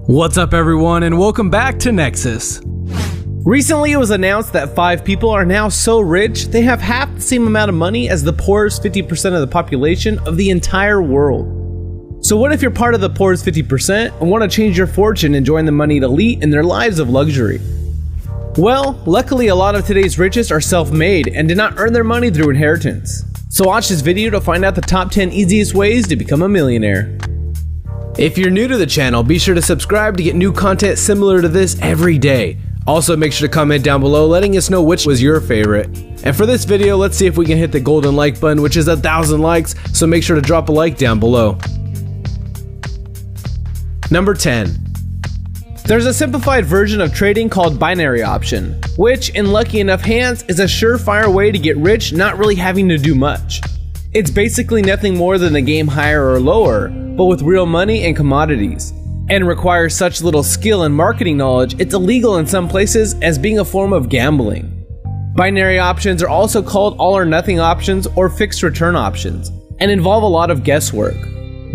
What's up everyone, and welcome back to Nexus. Recently it was announced that 5 people are now so rich they have half the same amount of money as the poorest 50% of the population of the entire world. So what if you're part of the poorest 50% and want to change your fortune and join the moneyed elite in their lives of luxury? Well, luckily a lot of today's richest are self-made and did not earn their money through inheritance. So watch this video to find out the top 10 easiest ways to become a millionaire. If you're new to the channel, be sure to subscribe to get new content similar to this every day. Also, make sure to comment down below letting us know which was your favorite. And for this video, let's see if we can hit the golden like button, which is 1,000 likes, so make sure to drop a like down below. Number 10. There's a simplified version of trading called binary option, which, in lucky enough hands, is a surefire way to get rich not really having to do much. It's basically nothing more than the game higher or lower, but with real money and commodities, and requires such little skill and marketing knowledge it's illegal in some places as being a form of gambling. Binary options are also called all or nothing options or fixed return options, and involve a lot of guesswork.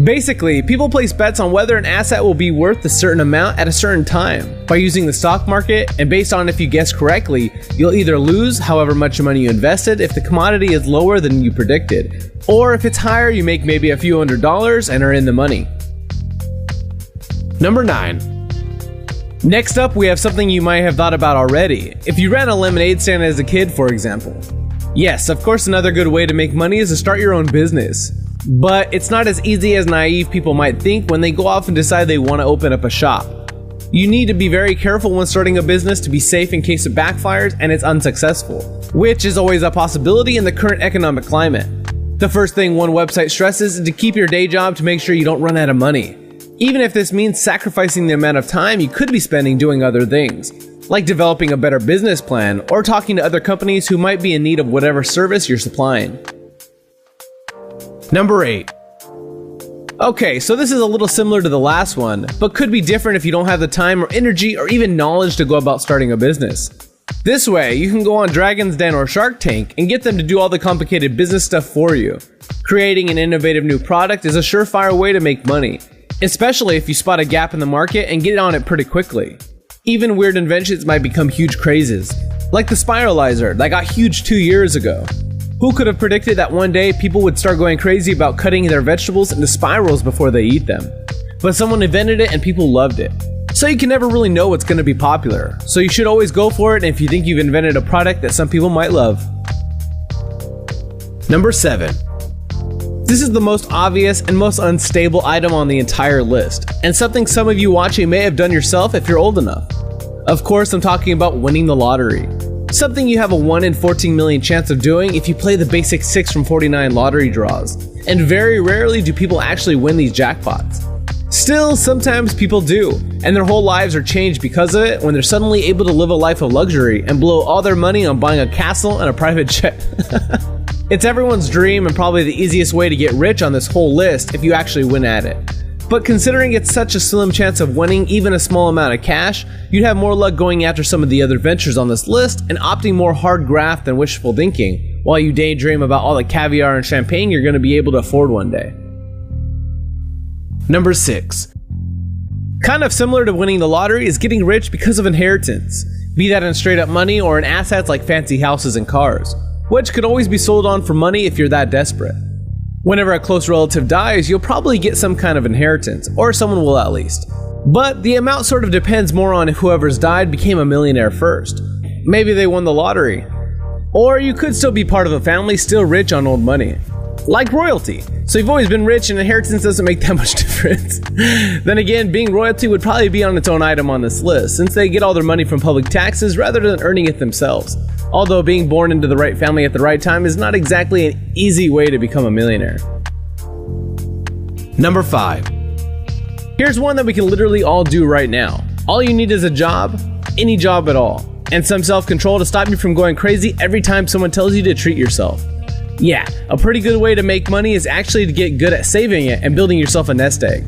Basically, people place bets on whether an asset will be worth a certain amount at a certain time by using the stock market, and based on if you guess correctly, you'll either lose however much money you invested if the commodity is lower than you predicted, or if it's higher you make maybe a few $100s and are in the money. Number 9. Next up, we have something you might have thought about already. If you ran a lemonade stand as a kid, for example. Yes, of course, another good way to make money is to start your own business. But it's not as easy as naive people might think when they go off and decide they want to open up a shop. You need to be very careful when starting a business to be safe in case it backfires and it's unsuccessful, which is always a possibility in the current economic climate. The first thing one website stresses is to keep your day job to make sure you don't run out of money, even if this means sacrificing the amount of time you could be spending doing other things, like developing a better business plan or talking to other companies who might be in need of whatever service you're supplying. Number 8. Okay, so this is a little similar to the last one, but could be different if you don't have the time or energy or even knowledge to go about starting a business. This way, you can go on Dragon's Den or Shark Tank and get them to do all the complicated business stuff for you. Creating an innovative new product is a surefire way to make money, especially if you spot a gap in the market and get on it pretty quickly. Even weird inventions might become huge crazes, like the spiralizer that got huge 2 years ago. Who could have predicted that one day people would start going crazy about cutting their vegetables into spirals before they eat them? But someone invented it and people loved it. So you can never really know what's going to be popular, so you should always go for it if you think you've invented a product that some people might love. Number 7. This is the most obvious and most unstable item on the entire list, and something some of you watching may have done yourself if you're old enough. Of course, I'm talking about winning the lottery. Something you have a 1 in 14 million chance of doing if you play the basic 6 from 49 lottery draws, and very rarely do people actually win these jackpots. Still, sometimes people do, and their whole lives are changed because of it when they're suddenly able to live a life of luxury and blow all their money on buying a castle and a private jet. It's everyone's dream and probably the easiest way to get rich on this whole list if you actually win at it. But considering it's such a slim chance of winning even a small amount of cash, you'd have more luck going after some of the other ventures on this list and opting more hard graft than wishful thinking, while you daydream about all the caviar and champagne you're going to be able to afford one day. Number 6. Kind of similar to winning the lottery is getting rich because of inheritance, be that in straight up money or in assets like fancy houses and cars, which could always be sold on for money if you're that desperate. Whenever a close relative dies, you'll probably get some kind of inheritance, or someone will at least. But the amount sort of depends more on if whoever's died became a millionaire first. Maybe they won the lottery. Or you could still be part of a family still rich on old money. Like royalty. So you've always been rich and inheritance doesn't make that much difference. Then again, being royalty would probably be on its own item on this list, since they get all their money from public taxes rather than earning it themselves. Although being born into the right family at the right time is not exactly an easy way to become a millionaire. Number 5. Here's one that we can literally all do right now. All you need is a job, any job at all, and some self-control to stop you from going crazy every time someone tells you to treat yourself. Yeah, a pretty good way to make money is actually to get good at saving it and building yourself a nest egg.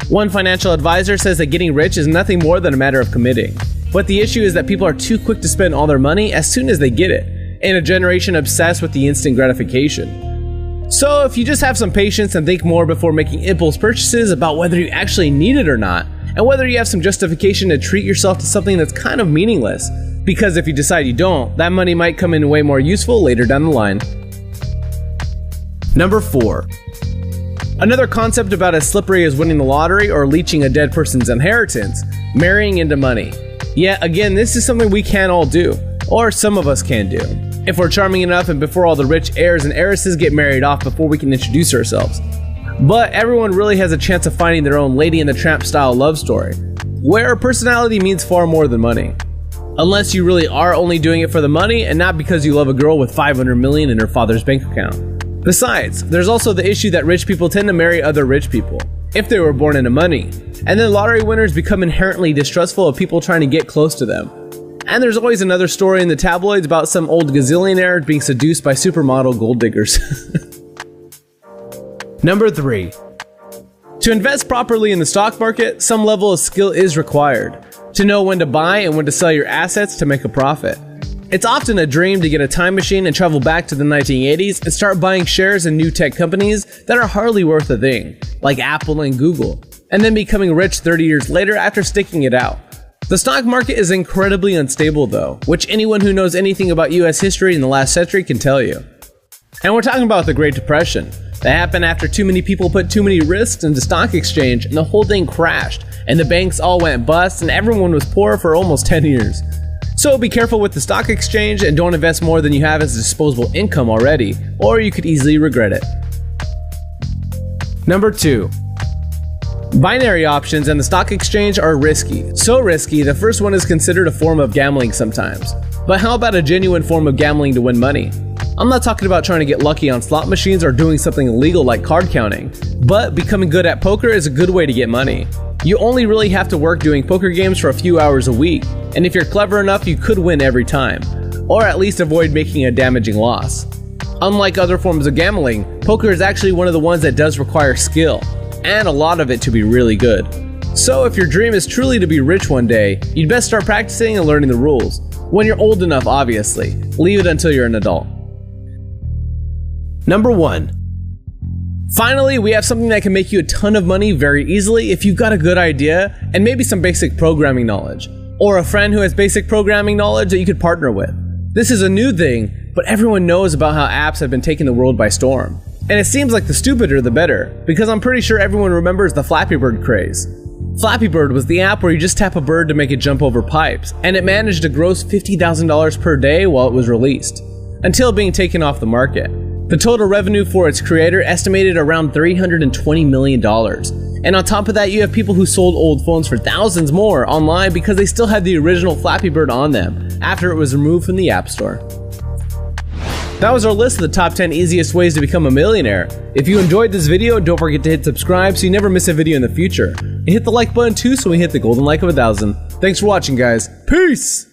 One financial advisor says that getting rich is nothing more than a matter of committing. But the issue is that people are too quick to spend all their money as soon as they get it, in a generation obsessed with the instant gratification. So if you just have some patience and think more before making impulse purchases about whether you actually need it or not, and whether you have some justification to treat yourself to something that's kind of meaningless. Because if you decide you don't, that money might come in way more useful later down the line. Number 4. Another concept about as slippery as winning the lottery or leeching a dead person's inheritance: marrying into money. Yeah, again, this is something we can all do, or some of us can do, if we're charming enough and before all the rich heirs and heiresses get married off before we can introduce ourselves. But everyone really has a chance of finding their own Lady and the Tramp style love story, where personality means far more than money. Unless you really are only doing it for the money and not because you love a girl with $500 million in her father's bank account. Besides, there's also the issue that rich people tend to marry other rich people, if they were born into money, and then lottery winners become inherently distrustful of people trying to get close to them. And there's always another story in the tabloids about some old gazillionaire being seduced by supermodel gold diggers. Number 3. To invest properly in the stock market, some level of skill is required. To know when to buy and when to sell your assets to make a profit. It's often a dream to get a time machine and travel back to the 1980s and start buying shares in new tech companies that are hardly worth a thing, like Apple and Google, and then becoming rich 30 years later after sticking it out. The stock market is incredibly unstable though, which anyone who knows anything about US history in the last century can tell you. And we're talking about the Great Depression. That happened after too many people put too many risks into stock exchange and the whole thing crashed, and the banks all went bust and everyone was poor for almost 10 years. So be careful with the stock exchange and don't invest more than you have as disposable income already, or you could easily regret it. Number 2. Binary options and the stock exchange are risky. So risky, the first one is considered a form of gambling sometimes. But how about a genuine form of gambling to win money? I'm not talking about trying to get lucky on slot machines or doing something illegal like card counting, but becoming good at poker is a good way to get money. You only really have to work doing poker games for a few hours a week, and if you're clever enough, you could win every time, or at least avoid making a damaging loss. Unlike other forms of gambling, poker is actually one of the ones that does require skill, and a lot of it to be really good. So if your dream is truly to be rich one day, you'd best start practicing and learning the rules. When you're old enough, obviously. Leave it until you're an adult. Number 1. Finally, we have something that can make you a ton of money very easily if you've got a good idea and maybe some basic programming knowledge, or a friend who has basic programming knowledge that you could partner with. This is a new thing, but everyone knows about how apps have been taking the world by storm. And it seems like the stupider the better, because I'm pretty sure everyone remembers the Flappy Bird craze. Flappy Bird was the app where you just tap a bird to make it jump over pipes, and it managed to gross $50,000 per day while it was released, until being taken off the market. The total revenue for its creator estimated around $320 million. And on top of that, you have people who sold old phones for thousands more online because they still had the original Flappy Bird on them after it was removed from the App Store. That was our list of the top 10 easiest ways to become a millionaire. If you enjoyed this video, don't forget to hit subscribe so you never miss a video in the future. And hit the like button too so we hit the golden like of 1,000. Thanks for watching, guys. Peace!